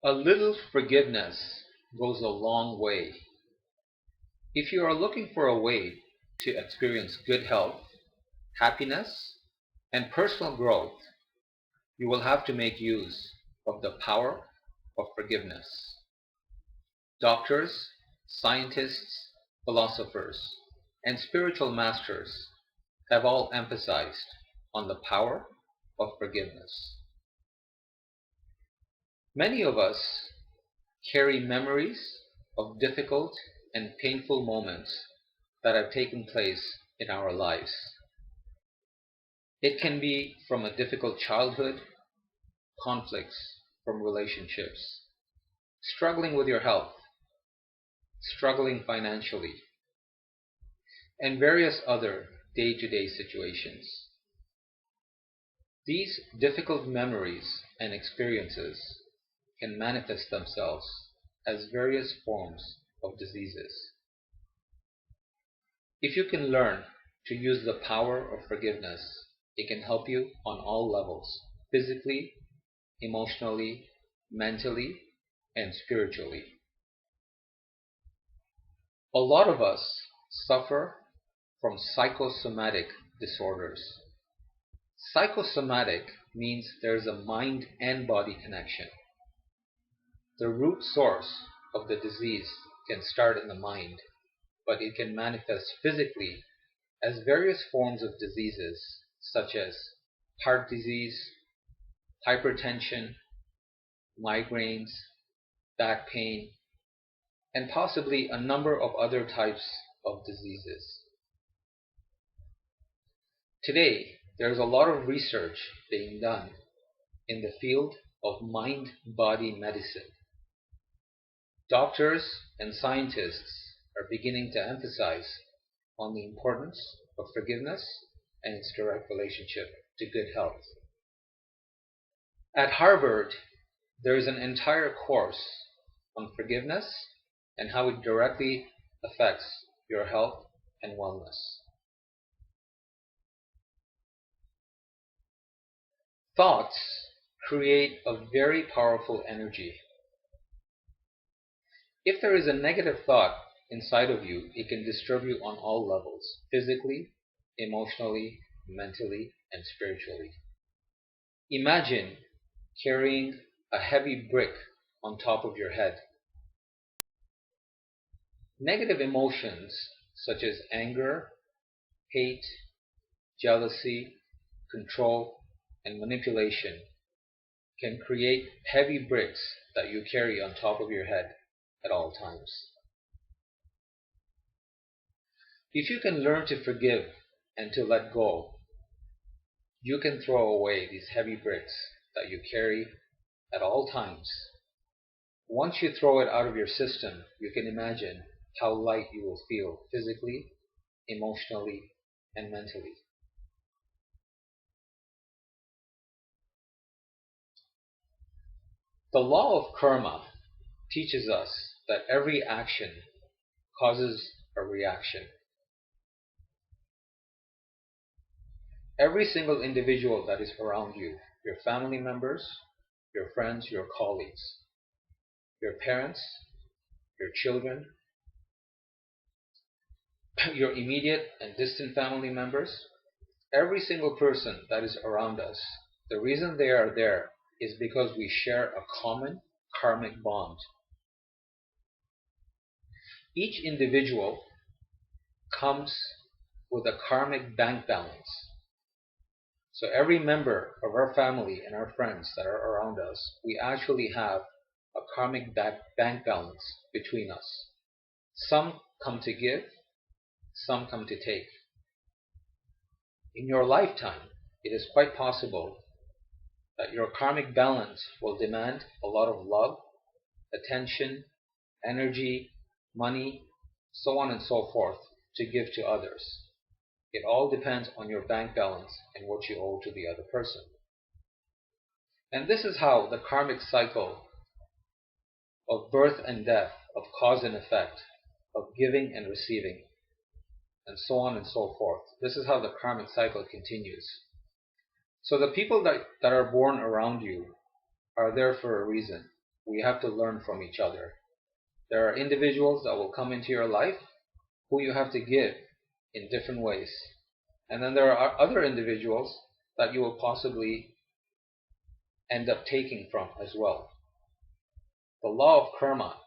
A little forgiveness goes a long way. If you are looking for a way to experience good health, happiness, and personal growth, you will have to make use of the power of forgiveness. Doctors, scientists, philosophers, and spiritual masters have all emphasized on the power of forgiveness. Many of us carry memories of difficult and painful moments that have taken place in our lives. It can be from a difficult childhood, conflicts from relationships, struggling with your health, struggling financially, and various other day-to-day situations. These difficult memories and experiences can manifest themselves as various forms of diseases. If you can learn to use the power of forgiveness, it can help you on all levels, physically, emotionally, mentally, and spiritually. A lot of us suffer from psychosomatic disorders. Psychosomatic means there's a mind and body connection. The root source of the disease can start in the mind, but it can manifest physically as various forms of diseases such as heart disease, hypertension, migraines, back pain, and possibly a number of other types of diseases. Today, there's a lot of research being done in the field of mind-body medicine. Doctors and scientists are beginning to emphasize on the importance of forgiveness and its direct relationship to good health. At Harvard, there is an entire course on forgiveness and how it directly affects your health and wellness. Thoughts create a very powerful energy. If there is a negative thought inside of you, it can disturb you on all levels, physically, emotionally, mentally, and spiritually. Imagine carrying a heavy brick on top of your head. Negative emotions such as anger, hate, jealousy, control, and manipulation can create heavy bricks that you carry on top of your head at all times. If you can learn to forgive and to let go, you can throw away these heavy bricks that you carry at all times. Once you throw it out of your system, you can imagine how light you will feel physically, emotionally, and mentally. The law of karma teaches us that every action causes a reaction. Every single individual that is around you, your family members, your friends, your colleagues, your parents, your children, your immediate and distant family members, every single person that is around us, the reason they are there is because we share a common karmic bond. Each individual comes with a karmic bank balance. So every member of our family and our friends that are around us, we actually have a karmic bank balance between us. Some come to give, some come to take. In your lifetime, it is quite possible that your karmic balance will demand a lot of love, attention, energy, money, so on and so forth to give to others. It all depends on your bank balance and what you owe to the other person. And this is how the karmic cycle of birth and death, of cause and effect, of giving and receiving, and so on and so forth. This is how the karmic cycle continues. So the people that are born around you are there for a reason. We have to learn from each other. There are individuals that will come into your life who you have to give in different ways. And then there are other individuals that you will possibly end up taking from as well. The law of karma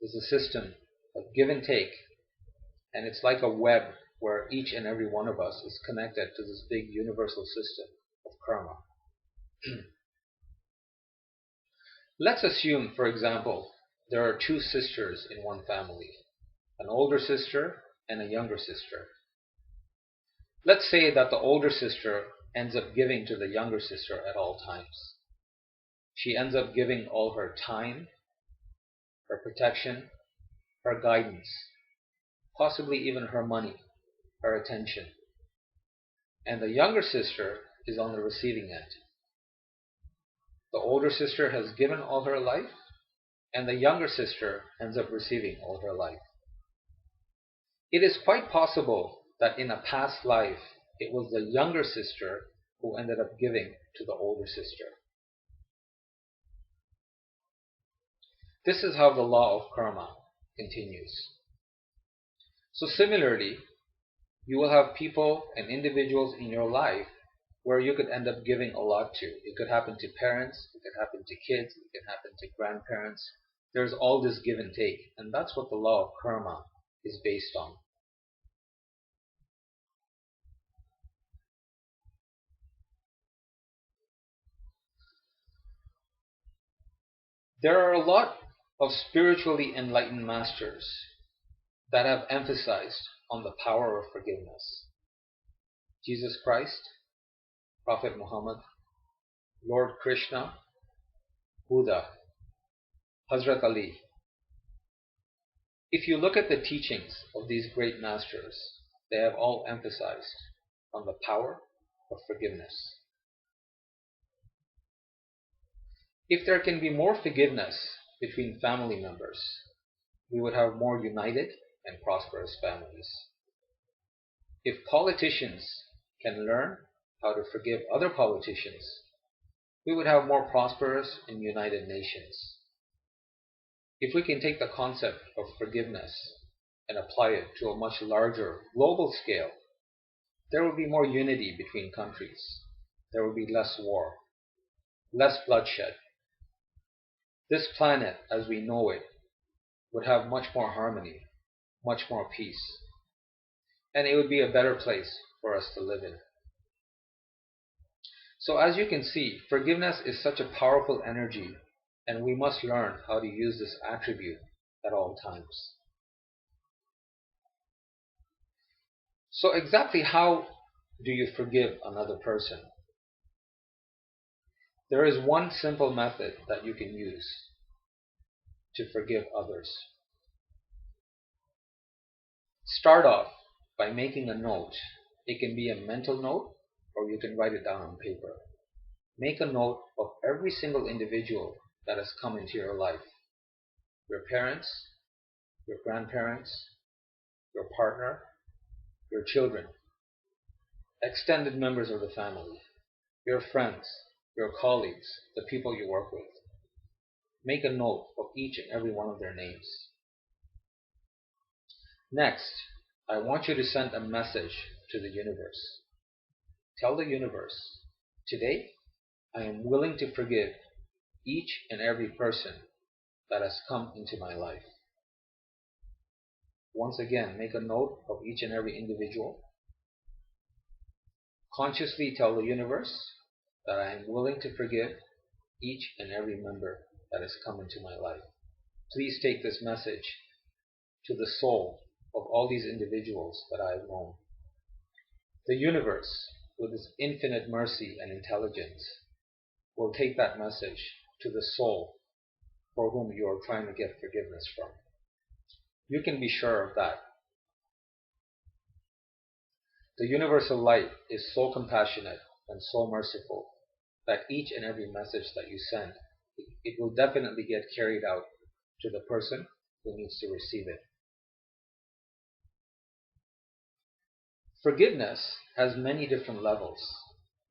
is a system of give and take, and it's like a web where each and every one of us is connected to this big universal system of karma. Let's assume, for example, there are two sisters in one family, an older sister and a younger sister. Let's say that the older sister ends up giving to the younger sister at all times. She ends up giving all her time, her protection, her guidance, possibly even her money, her attention. And the younger sister is on the receiving end. The older sister has given all her life, and the younger sister ends up receiving all her life. It is quite possible that in a past life, it was the younger sister who ended up giving to the older sister. This is how the law of karma continues. So similarly, you will have people and individuals in your life where you could end up giving a lot to. It could happen to parents, it could happen to kids, it could happen to grandparents. There's all this give and take, and that's what the law of karma is based on. There are a lot of spiritually enlightened masters that have emphasized on the power of forgiveness. Jesus Christ, Prophet Muhammad, Lord Krishna, Buddha, Hazrat Ali. If you look at the teachings of these great masters, they have all emphasized on the power of forgiveness. If there can be more forgiveness between family members, we would have more united and prosperous families. If politicians can learn how to forgive other politicians, we would have more prosperous and united nations. If we can take the concept of forgiveness and apply it to a much larger global scale, there will be more unity between countries. There will be less war, less bloodshed. This planet, as we know it, would have much more harmony, much more peace, and it would be a better place for us to live in. So as you can see, forgiveness is such a powerful energy, and we must learn how to use this attribute at all times. So exactly how do you forgive another person? There is one simple method that you can use to forgive others. Start off by making a note. It can be a mental note, or you can write it down on paper. Make a note of every single individual that has come into your life. Your parents, your grandparents, your partner, your children, extended members of the family, your friends, your colleagues, the people you work with. Make a note of each and every one of their names. Next, I want you to send a message to the universe. Tell the universe, today I am willing to forgive each and every person that has come into my life. Once again, make a note of each and every individual. Consciously tell the universe that I am willing to forgive each and every member that has come into my life. Please take this message to the soul of all these individuals that I have known. The universe, with its infinite mercy and intelligence, will take that message to the soul for whom you are trying to get forgiveness from. You can be sure of that. The universal light is so compassionate and so merciful that each and every message that you send, it will definitely get carried out to the person who needs to receive it. Forgiveness has many different levels.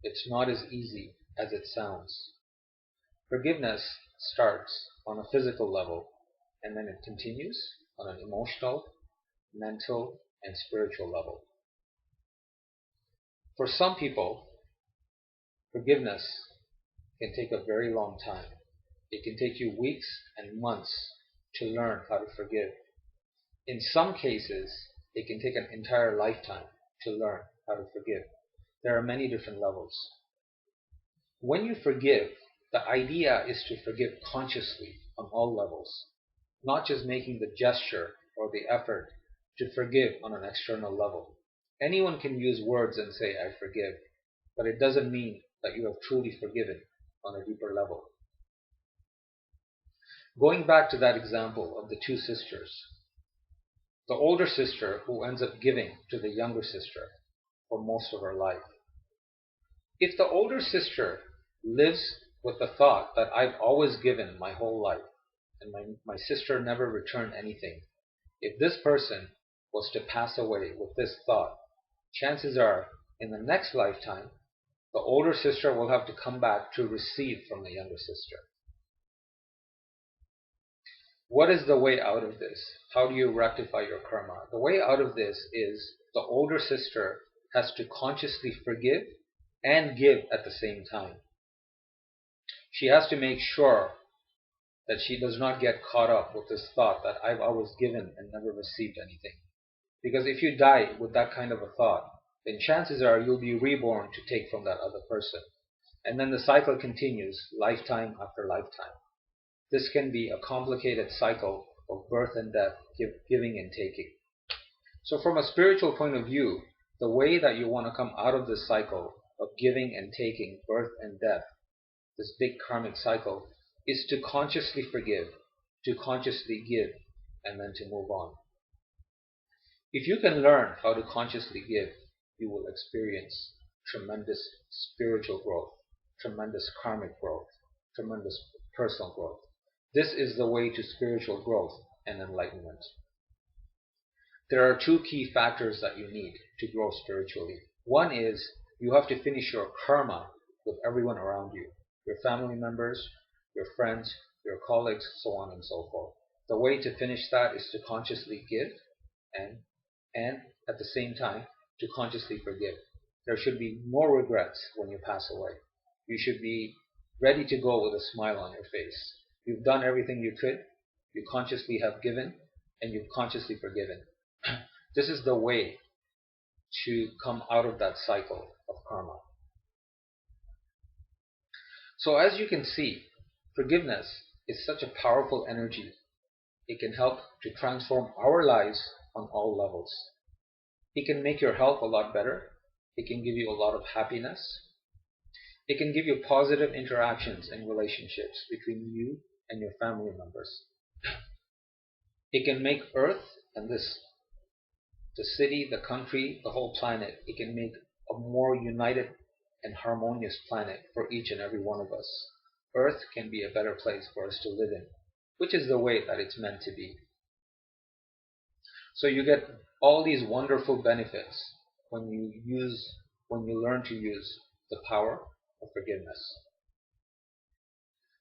It's not as easy as it sounds. Forgiveness starts on a physical level and then it continues on an emotional, mental, and spiritual level. For some people, forgiveness can take a very long time. It can take you weeks and months to learn how to forgive. In some cases, it can take an entire lifetime to learn how to forgive. There are many different levels. When you forgive, the idea is to forgive consciously on all levels, not just making the gesture or the effort to forgive on an external level. Anyone can use words and say, I forgive, but it doesn't mean that you have truly forgiven on a deeper level. Going back to that example of the two sisters, the older sister who ends up giving to the younger sister for most of her life. If the older sister lives with the thought that I've always given my whole life and my sister never returned anything, if this person was to pass away with this thought, chances are in the next lifetime, the older sister will have to come back to receive from the younger sister. What is the way out of this? How do you rectify your karma? The way out of this is the older sister has to consciously forgive and give at the same time. She has to make sure that she does not get caught up with this thought that I've always given and never received anything. Because if you die with that kind of a thought, then chances are you'll be reborn to take from that other person. And then the cycle continues, lifetime after lifetime. This can be a complicated cycle of birth and death, giving and taking. So from a spiritual point of view, the way that you want to come out of this cycle of giving and taking, birth and death, this big karmic cycle, is to consciously forgive, to consciously give, and then to move on. If you can learn how to consciously give, you will experience tremendous spiritual growth, tremendous karmic growth, tremendous personal growth. This is the way to spiritual growth and enlightenment. There are two key factors that you need to grow spiritually. One is you have to finish your karma with everyone around you, your family members, your friends, your colleagues, so on and so forth. The way to finish that is to consciously give and at the same time to consciously forgive. There should be no regrets when you pass away. You should be ready to go with a smile on your face. You've done everything you could, you consciously have given, and you've consciously forgiven. This is the way to come out of that cycle of karma. So as you can see, forgiveness is such a powerful energy. It can help to transform our lives on all levels. It can make your health a lot better. It can give you a lot of happiness. It can give you positive interactions and relationships between you and your family members. It can make Earth and the city, the country, the whole planet, it can make a more united and harmonious planet for each and every one of us. Earth can be a better place for us to live in, which is the way that it's meant to be. So you get all these wonderful benefits when you learn to use the power of forgiveness.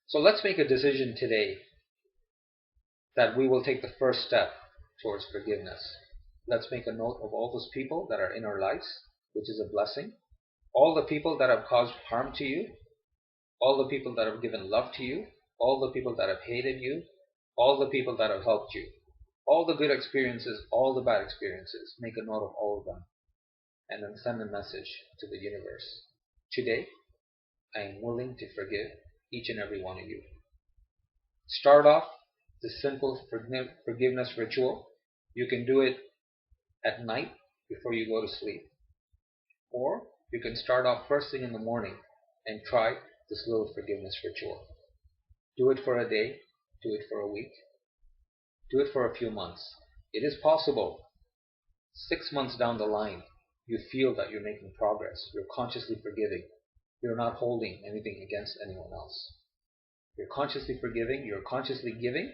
So let's make a decision today that we will take the first step towards forgiveness. Let's make a note of all those people that are in our lives, which is a blessing. All the people that have caused harm to you, all the people that have given love to you, all the people that have hated you, all the people that have helped you, all the good experiences, all the bad experiences. Make a note of all of them and then send a message to the universe. Today, I am willing to forgive each and every one of you. Start off the simple forgiveness ritual. You can do it at night before you go to sleep. Or you can start off first thing in the morning and try this little forgiveness ritual. Do it for a day, do it for a week, do it for a few months. It is possible 6 months down the line, you feel that you're making progress, you're consciously forgiving, you're not holding anything against anyone else. You're consciously forgiving, you're consciously giving,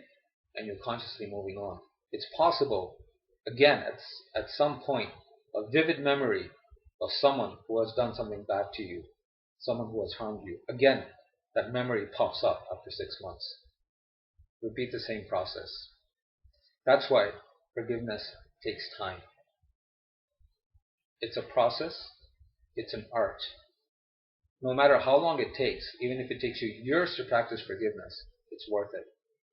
and you're consciously moving on. It's possible, again, at some point, a vivid memory of someone who has done something bad to you, someone who has harmed you. Again, that memory pops up after 6 months. Repeat the same process. That's why forgiveness takes time. It's a process, it's an art. No matter how long it takes, even if it takes you years to practice forgiveness, it's worth it.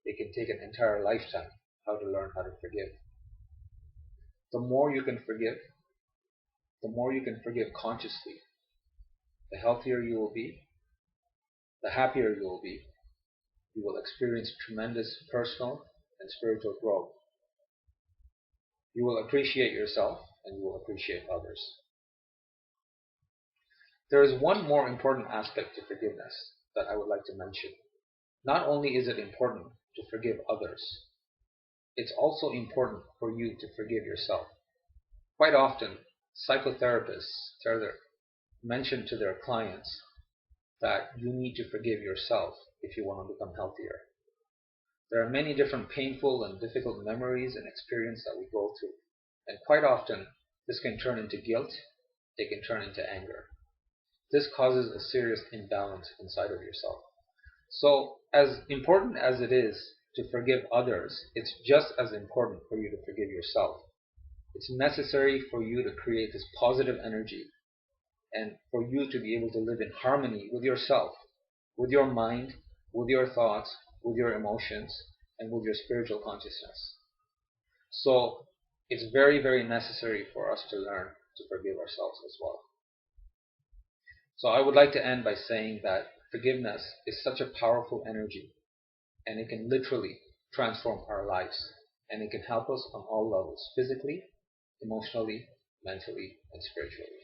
It can take an entire lifetime how to learn how to forgive. The more you can forgive consciously, the healthier you will be, the happier you will be. You will experience tremendous personal and spiritual growth. You will appreciate yourself and you will appreciate others. There is one more important aspect to forgiveness that I would like to mention. Not only is it important to forgive others, it's also important for you to forgive yourself. Quite often, psychotherapists mention to their clients that you need to forgive yourself if you want to become healthier. There are many different painful and difficult memories and experiences that we go through. And quite often, this can turn into guilt, it can turn into anger. This causes a serious imbalance inside of yourself. So, as important as it is to forgive others, it's just as important for you to forgive yourself. It's necessary for you to create this positive energy and for you to be able to live in harmony with yourself, with your mind, with your thoughts, with your emotions, and with your spiritual consciousness. So it's very, very necessary for us to learn to forgive ourselves as well. So I would like to end by saying that forgiveness is such a powerful energy, and it can literally transform our lives, and it can help us on all levels, physically, emotionally, mentally, and spiritually.